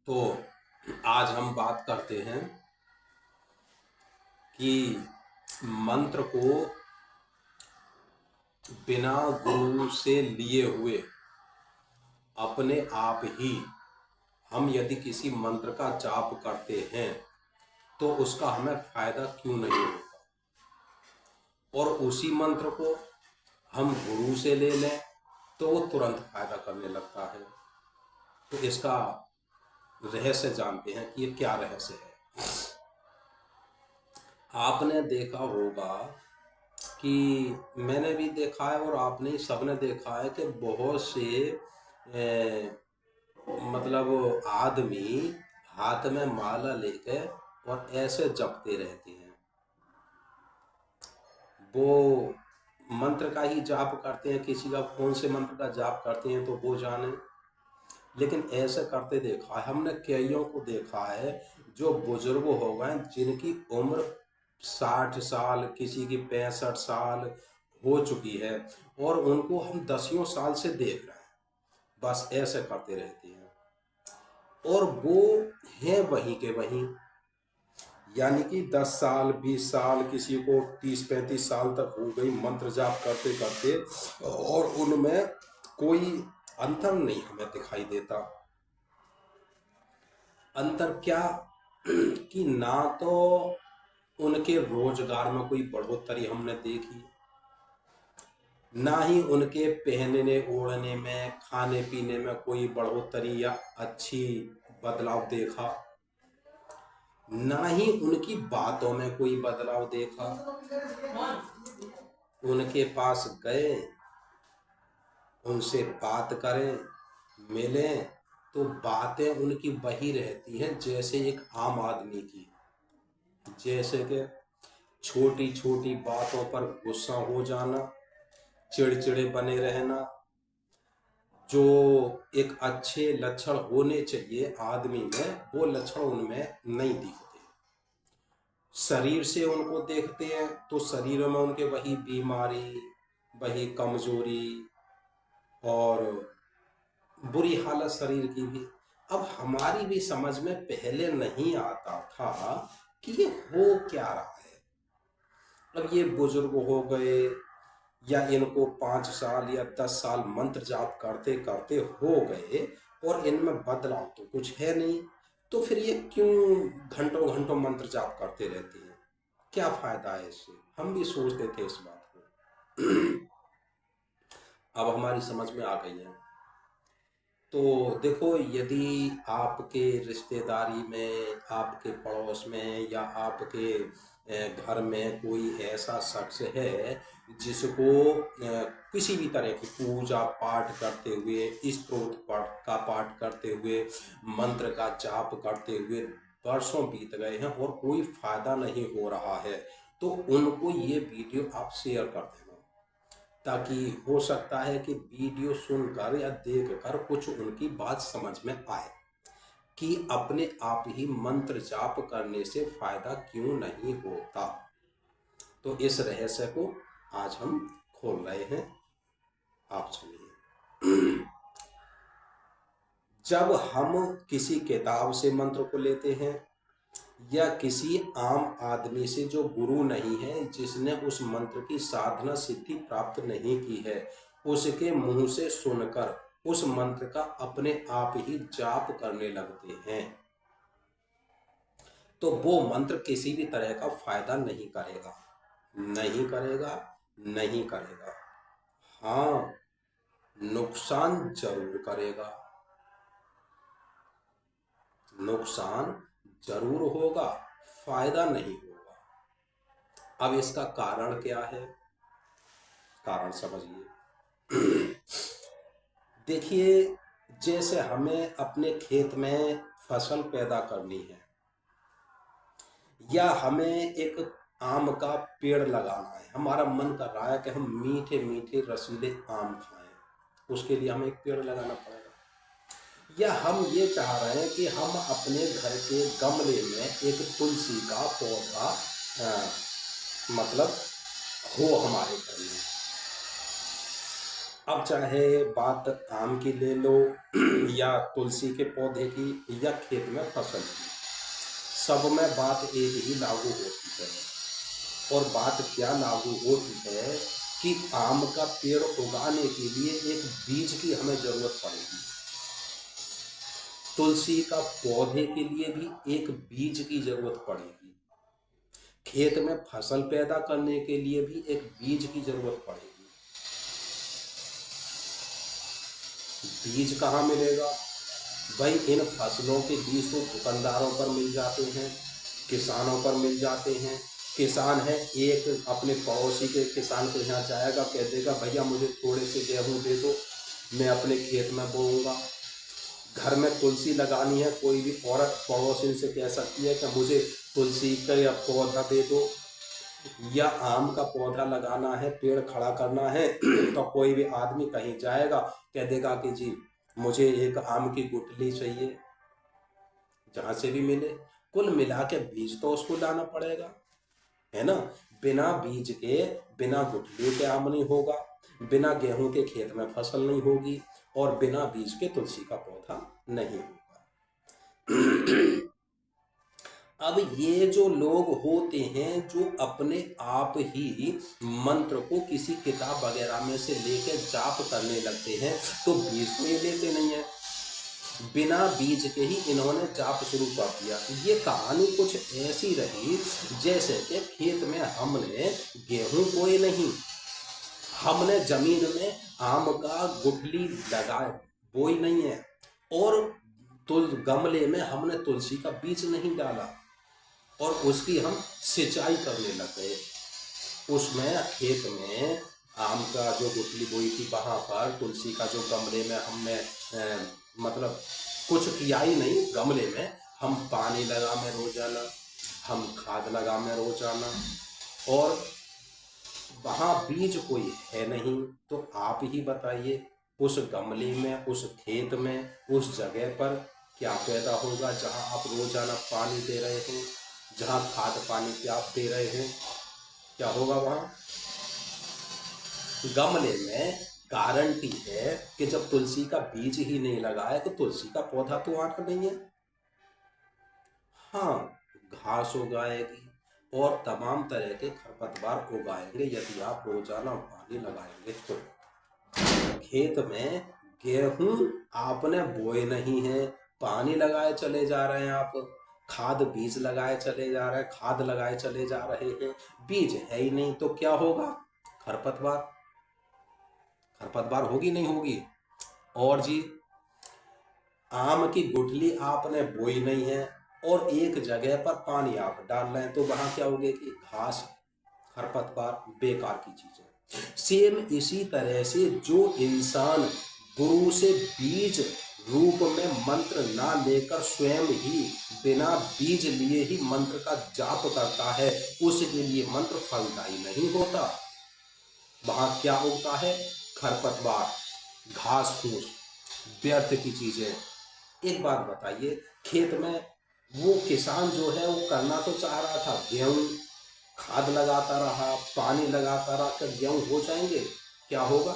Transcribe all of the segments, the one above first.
तो आज हम बात करते हैं कि मंत्र को बिना गुरु से लिए हुए अपने आप ही हम यदि किसी मंत्र का जाप करते हैं तो उसका हमें फायदा क्यों नहीं होता, और उसी मंत्र को हम गुरु से ले लें तो वो तुरंत फायदा करने लगता है। तो इसका रहस्य जानते हैं कि ये क्या रहस्य है। आपने देखा होगा कि मैंने भी देखा है और आपने सबने देखा है कि बहुत से मतलब आदमी हाथ में माला लेके और ऐसे जपते रहते हैं। वो मंत्र का ही जाप करते हैं, किसी का कौन से मंत्र का जाप करते हैं तो वो जाने, लेकिन ऐसे करते देखा है हमने। कईयों को देखा है जो बुजुर्ग हो गए, जिनकी उम्र 60 साल, किसी की 65 साल हो चुकी है, और उनको हम दसियों साल से देख रहे हैं, बस ऐसे करते रहते हैं। और वो हैं वहीं के वहीं, यानी कि 10 साल 20 साल, किसी को 30 35 साल तक हो गई मंत्र जाप करते करते, और उनमें कोई अंतर नहीं हमें दिखाई देता। अंतर क्या कि ना तो उनके रोजगार में कोई बढ़ोतरी हमने देखी, ना ही उनके पहनने ओढ़ने में, खाने पीने में कोई बढ़ोतरी या अच्छी बदलाव देखा, ना ही उनकी बातों में कोई बदलाव देखा। उनके पास गए, उनसे बात करें, मिलें, तो बातें उनकी वही रहती हैं जैसे एक आम आदमी की। जैसे कि छोटी छोटी बातों पर गुस्सा हो जाना, चिड़चिड़े बने रहना, जो एक अच्छे लक्षण होने चाहिए आदमी में, वो लक्षण उनमें नहीं दिखते। शरीर से उनको देखते हैं तो शरीर में उनके वही बीमारी, वही कमजोरी और बुरी हालत शरीर की भी। अब हमारी भी समझ में पहले नहीं आता था कि ये हो क्या रहा है। अब ये बुजुर्ग हो गए, या इनको 5 साल या 10 साल मंत्र जाप करते करते हो गए, और इनमें बदलाव तो कुछ है नहीं, तो फिर ये क्यों घंटों घंटों मंत्र जाप करते रहते हैं? क्या फायदा है इससे? हम भी सोचते थे इस बात को। अब हमारी समझ में आ गई है। तो देखो, यदि आपके रिश्तेदारी में, आपके पड़ोस में, या आपके घर में कोई ऐसा शख्स है जिसको किसी भी तरह की पूजा पाठ करते हुए, स्तोत्र पाठ का पाठ करते हुए, मंत्र का जाप करते हुए वर्षों बीत गए हैं और कोई फायदा नहीं हो रहा है, तो उनको ये वीडियो आप शेयर कर देना, ताकि हो सकता है कि वीडियो सुनकर या देखकर कुछ उनकी बात समझ में आए कि अपने आप ही मंत्र जाप करने से फायदा क्यों नहीं होता। तो इस रहस्य को आज हम खोल रहे हैं, आप सुनिए। जब हम किसी किताब से मंत्र को लेते हैं, या किसी आम आदमी से जो गुरु नहीं है, जिसने उस मंत्र की साधना सिद्धि प्राप्त नहीं की है, उसके मुंह से सुनकर उस मंत्र का अपने आप ही जाप करने लगते हैं, तो वो मंत्र किसी भी तरह का फायदा नहीं करेगा, नहीं करेगा, नहीं करेगा। हाँ, नुकसान जरूर करेगा, नुकसान जरूर होगा, फायदा नहीं होगा। अब इसका कारण क्या है? कारण समझिए। देखिए, जैसे हमें अपने खेत में फसल पैदा करनी है, या हमें एक आम का पेड़ लगाना है, हमारा मन कर रहा है कि हम मीठे मीठे रसीले आम खाएं, उसके लिए हमें एक पेड़ लगाना पड़ेगा। या हम ये चाह रहे हैं कि हम अपने घर के गमले में एक तुलसी का पौधा मतलब हो हमारे घर में। अब चाहे बात आम की ले लो या तुलसी के पौधे की या खेत में फसल की, सब में बात एक ही लागू होती है। और बात क्या लागू होती है कि आम का पेड़ उगाने के लिए एक बीज की हमें जरूरत पड़ेगी, तुलसी का पौधे के लिए भी एक बीज की जरूरत पड़ेगी, खेत में फसल पैदा करने के लिए भी एक बीज की जरूरत पड़ेगी। बीज कहाँ मिलेगा भाई? इन फसलों के बीज तो दुकानदारों पर मिल जाते हैं, किसानों पर मिल जाते हैं। किसान है, एक अपने पड़ोसी के किसान के यहाँ जाएगा, कह देगा भैया मुझे थोड़े से गेहूं दे दो, मैं अपने खेत में बोऊंगा। घर में तुलसी लगानी है, कोई भी औरत पड़ोसी से कह सकती है कि मुझे तुलसी का या पौधा दे दो, या आम का पौधा लगाना है, पेड़ खड़ा करना है तो कोई भी आदमी कहीं जाएगा, कह देगा कि जी मुझे एक आम की गुठली चाहिए, जहां से भी मिले। कुल मिला के बीज तो उसको लाना पड़ेगा, है ना। बिना बीज के, बिना गुठली के आम नहीं होगा, बिना गेहूं के खेत में फसल नहीं होगी, और बिना बीज के तुलसी का पौधा नहीं होगा। अब ये जो लोग होते हैं जो अपने आप ही मंत्र को किसी किताब वगैरह में से लेकर जाप करने लगते हैं, तो बीज तो ये लेते नहीं है, बिना बीज के ही इन्होंने जाप शुरू कर दिया। ये कहानी कुछ ऐसी रही जैसे कि खेत में हमने गेहूं बोए नहीं, हमने जमीन में आम का गुठली लगाए बोई नहीं है, और गमले में हमने तुलसी का बीज नहीं डाला, और उसकी हम सिंचाई करने लग गए। उसमें खेत में आम का जो गुठली बोई थी, वहां पर तुलसी का जो गमले में हमने मतलब कुछ किया ही नहीं, गमले में हम पानी लगा में रोजाना, हम खाद लगा में रोजाना, और वहां बीज कोई है नहीं। तो आप ही बताइए, उस गमले में, उस खेत में, उस जगह पर क्या पैदा होगा जहां आप रोजाना पानी दे रहे हैं, जहां खाद पानी की आप दे रहे हैं? क्या होगा वहां? गमले में गारंटी है कि जब तुलसी का बीज ही नहीं लगा है तो तुलसी का पौधा तो आना नहीं है। हाँ, घास उगाएगी और तमाम तरह के खरपतवार उगाएंगे यदि आप रोजाना पानी लगाएंगे तो। खेत में गेहूं आपने बोए नहीं है, पानी लगाए चले जा रहे हैं आप, खाद बीज लगाए चले जा रहे हैं, खाद लगाए चले जा रहे हैं, बीज है ही नहीं, तो क्या होगा? खरपतवार। खरपतवार होगी नहीं होगी? और जी, आम की गुठली आपने बोई नहीं है और एक जगह पर पानी आप डाल रहे हैं, तो वहां क्या होगी कि घास, खरपतवार, बेकार की चीजें। सेम इसी तरह से जो इंसान गुरु से बीज रूप में मंत्र ना लेकर स्वयं ही बिना बीज लिए ही मंत्र का जाप करता है, उसके लिए मंत्र फलदायी नहीं होता। वहां क्या होता है? खरपतवार, घास फूस, व्यर्थ की चीजें। एक बात बताइए, खेत में वो किसान जो है वो करना तो चाह रहा था, गेहूं खाद लगाता रहा, पानी लगाता रहा, क्या गेहूं हो जाएंगे? क्या होगा?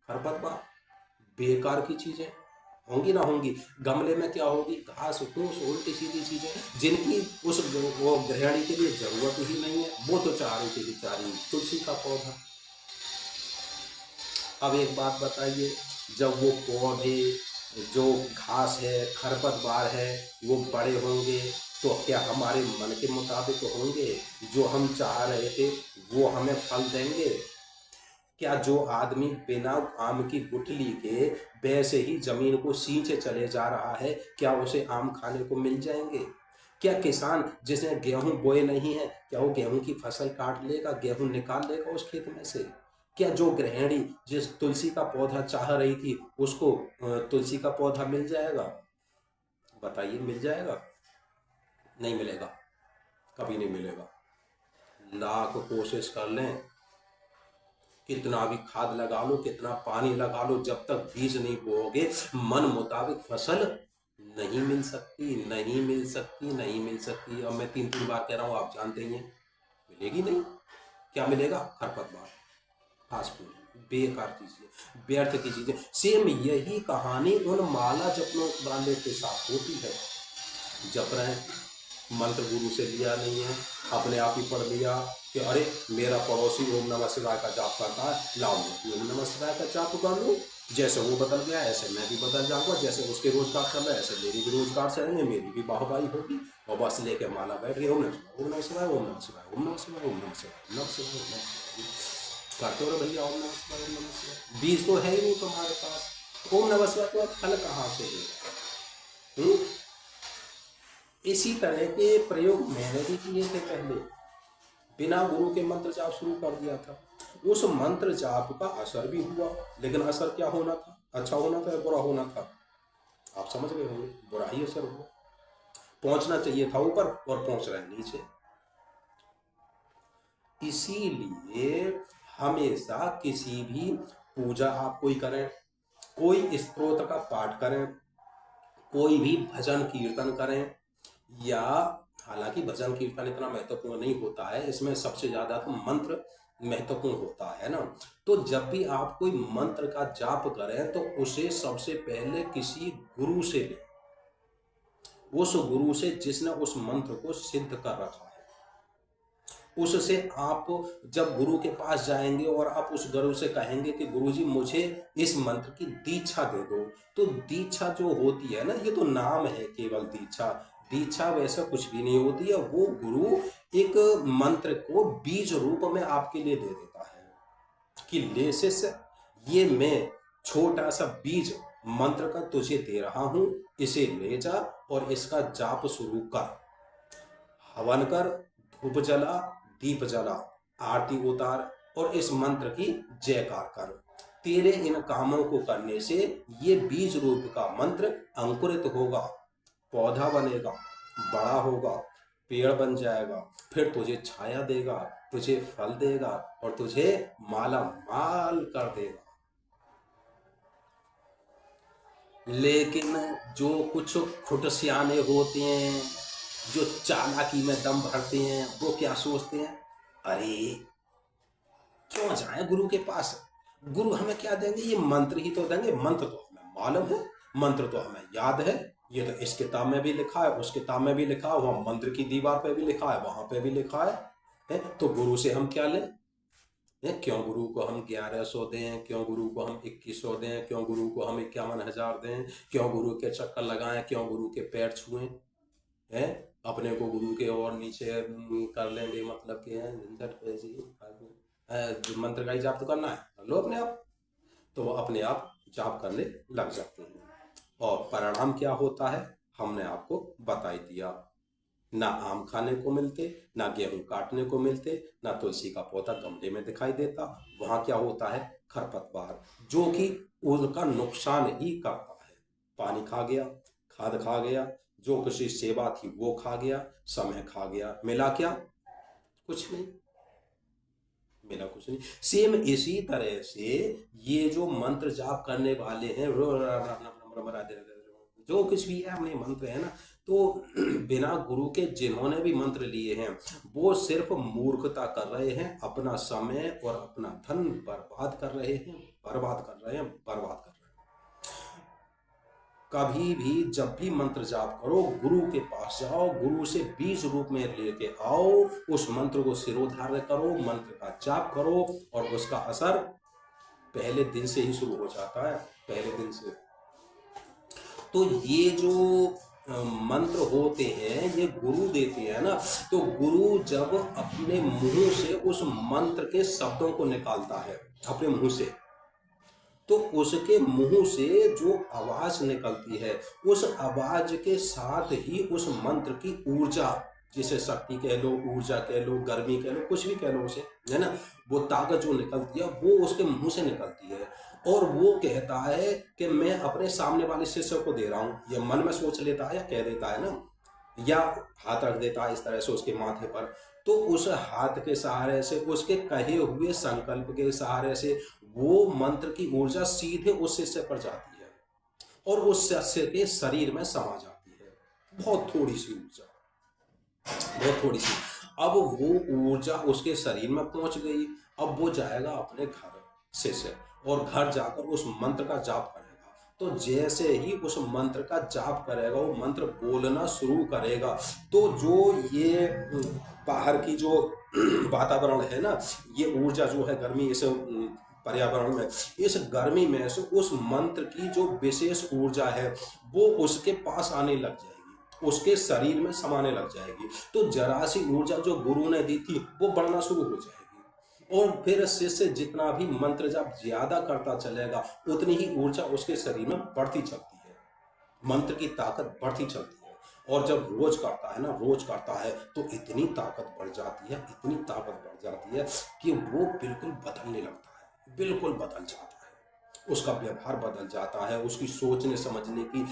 खरपतवार, बेकार की चीजें होंगी ना होंगी। गमले में क्या होगी? घास फूस, उल्टी सीधी चीजें जिनकी उस वो गृहिणी के लिए जरूरत ही नहीं है, वो तो चाह रही थी बेचारी तुलसी का पौधा। अब एक बात बताइए, जब वो पौधे, जो घास है, खरपतवार है, वो बड़े होंगे तो क्या हमारे मन के मुताबिक होंगे? जो हम चाह रहे थे वो हमें फल देंगे? क्या जो आदमी बिना आम की गुठली के वैसे ही जमीन को सींचे चले जा रहा है, क्या उसे आम खाने को मिल जाएंगे? क्या किसान जिसने गेहूं बोए नहीं है, क्या वो गेहूं की फसल काट लेगा, गेहूं निकाल लेगा उस खेत में से? क्या जो गृहिणी जिस तुलसी का पौधा चाह रही थी उसको तुलसी का पौधा मिल जाएगा? बताइए, मिल जाएगा? नहीं मिलेगा, कभी नहीं मिलेगा। लाख कोशिश कर लें, कितना भी खाद लगा लो, कितना पानी लगा लो, जब तक बीज नहीं बोओगे मन मुताबिक फसल नहीं मिल सकती, नहीं मिल सकती, नहीं मिल सकती। और मैं तीन तीन बार कह रहा हूँ, आप जानते ही हैं, मिलेगी नहीं। क्या मिलेगा? खरपतवार, घास फूस। बेकार चीजें, व्यर्थ की चीजें। सेम यही कहानी उन माला जपने वाले के साथ होती है। जप रहे हैं, मंत्र गुरु से लिया नहीं है, अपने आप ही पढ़ लिया कि अरे मेरा पड़ोसी ओम नमः शिवाय का जाप करता है, लाओ मैं ओम नमः शिवाय का जाप कर लूँ। जैसे वो बदल गया ऐसे मैं भी बदल जाऊंगा, जैसे उसके रोजगार चल रहा है ऐसे मेरी भी रोजगार चलेंगे, मेरी भी वाहवाही होगी। और बस लेके माला बैठ गई, ओम नमः शिवाय ओम नमः शिवाय ओम नमः शिवाय ओम नमः शिवाय ओम नमः शिवाय ओम नमः शिवाय करते हो भैया, ओम नमः शिवाय ओम नमः शिवाय। बीज तो है ही नहीं तुम्हारे पास, ओम नमः शिवाय तो फल कहाँ से देगा? इसी तरह के प्रयोग मैंने भी किए थे पहले, बिना गुरु के मंत्र जाप शुरू कर दिया था। उस मंत्र जाप का असर भी हुआ, लेकिन असर क्या होना था? अच्छा होना था या बुरा होना था? आप समझ गए होंगे, बुरा ही असर हुआ। पहुंचना चाहिए था ऊपर और पहुंच रहे नीचे। इसीलिए हमेशा किसी भी पूजा आप कोई करें, कोई स्तोत्र का पाठ करें, कोई भी भजन कीर्तन करें, या हालांकि भजन कीर्तन इतना महत्वपूर्ण नहीं होता है, इसमें सबसे ज्यादा तो मंत्र महत्वपूर्ण होता है ना। तो जब भी आप कोई मंत्र का जाप करें तो उसे सबसे पहले किसी गुरु से लें, उस गुरु से जिसने उस मंत्र को सिद्ध कर रखा है। उससे आप जब गुरु के पास जाएंगे और आप उस गुरु से कहेंगे कि गुरुजी मुझे इस मंत्र की दीक्षा दे दो, तो दीक्षा जो होती है ना, ये तो नाम है केवल दीक्षा, दीक्षा वैसा कुछ भी नहीं होती है। वो गुरु एक मंत्र को बीज रूप में आपके लिए दे देता है कि ले शिष्य, ये मैं छोटा सा बीज मंत्र का तुझे दे रहा हूं, इसे ले जा और इसका जाप शुरू कर, हवन कर, धूप जला, दीप जला, आरती उतार और इस मंत्र की जयकार कर। तेरे इन कामों को करने से ये बीज रूप का मंत्र अंकुरित होगा, पौधा बनेगा, बड़ा होगा, पेड़ बन जाएगा, फिर तुझे छाया देगा, तुझे फल देगा और तुझे माला माल कर देगा। लेकिन जो कुछ खुटसियाने होते हैं, जो चालाकी में दम भरते हैं, वो क्या सोचते हैं, अरे क्यों जाए गुरु के पास, गुरु हमें क्या देंगे, ये मंत्र ही तो देंगे, मंत्र तो हमें मालूम है, मंत्र तो हमें याद है, ये तो इस किताब में भी लिखा है, उस किताब में भी लिखा है, वहां मंत्र की दीवार पे भी लिखा है, वहां पे भी लिखा है? तो गुरु से हम क्या लें? क्यों गुरु को हम 1100 दें, क्यों गुरु को हम 2100 दें, क्यों गुरु को हम 51,000 दें, क्यों गुरु के चक्कर लगाएं, क्यों गुरु के पैर छुएं? है अपने को गुरु के और नीचे कर लेंगे, मतलब कि झंझट ऐसी मंत्र का ही जाप तो करना है, कर लो अपने आप, तो वो अपने आप जाप करने लग जाते हैं। और परिणाम क्या होता है हमने आपको बता ही दिया, ना आम खाने को मिलते, ना गेहूं काटने को मिलते, ना तुलसी का पौधा गमले में दिखाई देता, वहां क्या होता है, खरपतवार, जो कि उनका नुकसान ही करता है। पानी खा गया, खाद खा गया, जो किसी सेवा थी वो खा गया, समय खा गया, मिला क्या? कुछ नहीं मिला, कुछ नहीं। सेम इसी तरह से ये जो मंत्र जाप करने वाले हैं, जो कुछ भी है अपने मंत्र है ना, तो बिना गुरु के जिन्होंने भी मंत्र लिए हैं वो सिर्फ मूर्खता कर रहे हैं, अपना समय और अपना धन बर्बाद कर रहे हैं, बर्बाद कर रहे हैं, बर्बाद कर रहे हैं। कभी भी जब भी मंत्र जाप करो, गुरु के पास जाओ, गुरु से बीज रूप में लेके आओ, उस मंत्र को सिरोधार्य करो, मंत्र का जाप करो और उसका असर पहले दिन से ही शुरू हो जाता है, पहले दिन से। तो ये जो मंत्र होते हैं ये गुरु देते हैं ना, तो गुरु जब अपने मुंह से उस मंत्र के शब्दों को निकालता है अपने मुंह से, तो उसके मुंह से जो आवाज निकलती है, उस आवाज के साथ ही उस मंत्र की ऊर्जा, जिसे शक्ति कह लो, ऊर्जा कह लो, गर्मी कह लो, कुछ भी कह लो उसे, है ना, वो ताकत जो निकलती है वो उसके मुंह से निकलती है। और वो कहता है कि मैं अपने सामने वाले शिष्य को दे रहा हूँ, ये मन में सोच लेता है या कह देता है ना, या हाथ रख देता है इस तरह से उसके माथे पर, तो उस हाथ के सहारे से, उसके कहे हुए संकल्प के सहारे से वो मंत्र की ऊर्जा सीधे उस शिष्य पर जाती है और उस शिष्य के शरीर में समा जाती है, बहुत थोड़ी सी ऊर्जा, बहुत थोड़ी सी। अब वो ऊर्जा उसके शरीर में पहुंच गई, अब वो जाएगा अपने घर, शिष्य और घर जाकर उस मंत्र का जाप करेगा। तो जैसे ही उस मंत्र का जाप करेगा, वो मंत्र बोलना शुरू करेगा, तो जो ये बाहर की जो वातावरण है ना, ये ऊर्जा जो है गर्मी, इस पर्यावरण में, इस गर्मी में से उस मंत्र की जो विशेष ऊर्जा है वो उसके पास आने लग जाएगी, उसके शरीर में समाने लग जाएगी। तो जरा सी ऊर्जा जो गुरु ने दी थी वो बढ़ना शुरू हो जाएगी, और फिर शिष्य जितना भी मंत्र जाप ज्यादा करता चलेगा उतनी ही ऊर्जा उसके शरीर में बढ़ती चलती है, मंत्र की ताकत बढ़ती चलती है। और जब रोज करता है ना, रोज करता है, तो इतनी ताकत बढ़ जाती है, इतनी ताकत बढ़ जाती है कि वो बिल्कुल बदलने लगता है, बिल्कुल बदल जाता है, उसका व्यवहार बदल जाता है, उसकी सोचने समझने की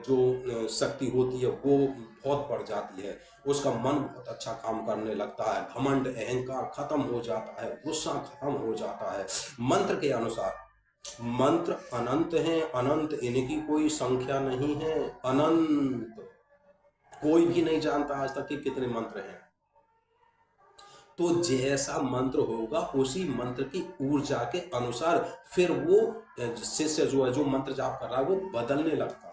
जो शक्ति होती है वो बहुत बढ़ जाती है, उसका मन बहुत अच्छा काम करने लगता है, घमंड अहंकार खत्म हो जाता है, गुस्सा खत्म हो जाता है। मंत्र के अनुसार मंत्र अनंत हैं, अनंत, इनकी कोई संख्या नहीं है, अनंत। कोई भी नहीं जानता आज तक कि कितने मंत्र हैं। तो जैसा मंत्र होगा उसी मंत्र की ऊर्जा के अनुसार फिर वो शिष्य जो है, जो मंत्र जाप कर रहा है, वो बदलने लगता है।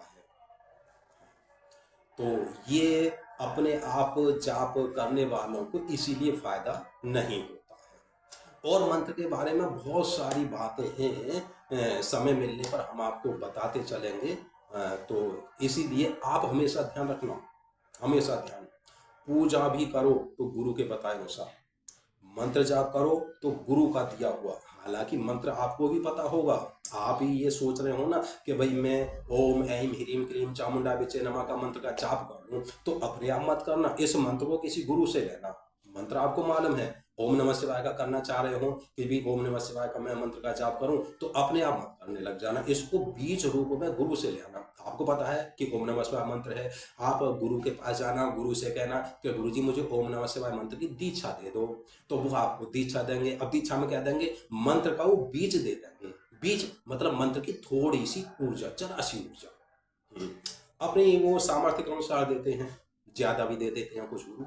तो ये अपने आप जाप करने वालों को इसीलिए फायदा नहीं होता है। और मंत्र के बारे में बहुत सारी बातें हैं, समय मिलने पर हम आपको बताते चलेंगे। तो इसीलिए आप हमेशा ध्यान रखना, हमेशा ध्यान, पूजा भी करो तो गुरु के बताए अनुसार, मंत्र जाप करो तो गुरु का दिया हुआ। हालांकि मंत्र आपको भी पता होगा, आप ही ये सोच रहे हो ना कि भाई मैं ओम ऐं ह्रीं क्लीं चामुंडा विचे नमः का मंत्र का जाप कर लूं, तो अपने आप मत करना, इस मंत्र को किसी गुरु से लेना। मंत्र आपको मालूम है, ओम नमः शिवाय का करना चाह रहे हो कि भी ओम नमः शिवाय का मैं मंत्र का जाप करूं, तो अपने आप मत करने लग जाना, इसको बीज रूप में गुरु से ले आना। आपको पता है कि ओम नमः शिवाय मंत्र है, आप गुरु के पास जाना, गुरु से कहना कि गुरु जी मुझे ओम नमः शिवाय मंत्र की दीक्षा दे दो, तो वो आपको दीक्षा देंगे। अब दीक्षा में क्या देंगे, मंत्र का वो बीज दे देंगे। बीज मतलब मंत्र की थोड़ी सी ऊर्जा, जरा सी ऊर्जा, अपनी वो सामर्थ्य के अनुसार देते हैं, ज्यादा भी दे देते हैं कुछ गुरु।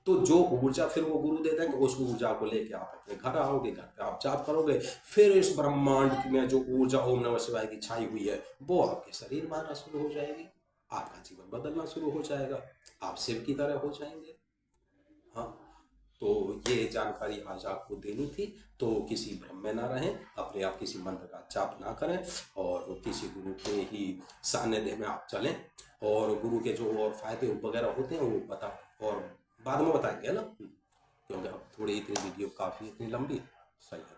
तो जो ऊर्जा फिर वो गुरु दे देंगे, उस ऊर्जा को लेके आप अपने घर आओगे, घर पे आप जाप करोगे, फिर इस ब्रह्मांड में जो ऊर्जा ओम नमः शिवाय की छाई हुई है वो आपके शरीर में आना शुरू हो जाएगी, आपका जीवन बदलना शुरू हो जाएगा, आप शिव की तरह हो जाएंगे। हाँ, तो ये जानकारी आज आपको देनी थी। तो किसी भ्रम में ना रहें, अपने आप किसी मंत्र का जाप ना करें, और किसी गुरु के ही सानिध्य में आप चलें, और गुरु के जो और फायदे वगैरह होते हैं वो बता और बाद में बताएंगे ना, क्योंकि अब थोड़ी इतनी वीडियो काफ़ी इतनी लंबी सही है।